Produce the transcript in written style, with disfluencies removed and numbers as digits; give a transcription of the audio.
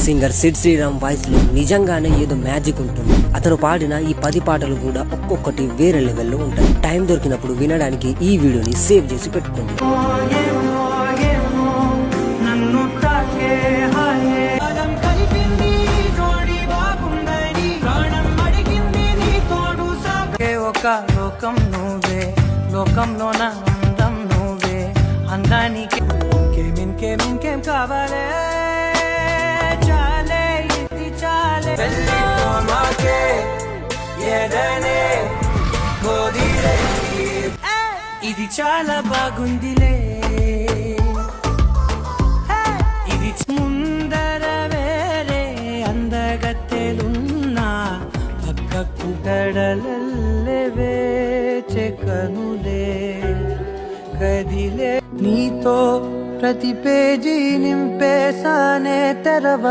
Singer Sid Sriram voice లో నిజంగానే ఏదో మ్యాజిక్ ఉంటుంది. అతను పాడిన ఈ 10 పాటలు కూడా ఒక్కొక్కటి వేరే లెవెల్లో ఉంటాయి. టైం దొరికినప్పుడు వినడానికి ఈ వీడియోని సేవ్ చేసి పెట్టుకోండి. లోకం నువ్వే, లోకంలోన అందం నువ్వే, అందానికి ఇంకేం కావాలే, చాలే ఇది చాలే, ఇది చాలా బాగుందిలే, ఇది ముందర వేరే అందగత్తెలున్నా పక్కకు కడలల్లే వేచే కనులే కదిలే, నీతో ప్రతి పేజీ నింపేసానే తెరవ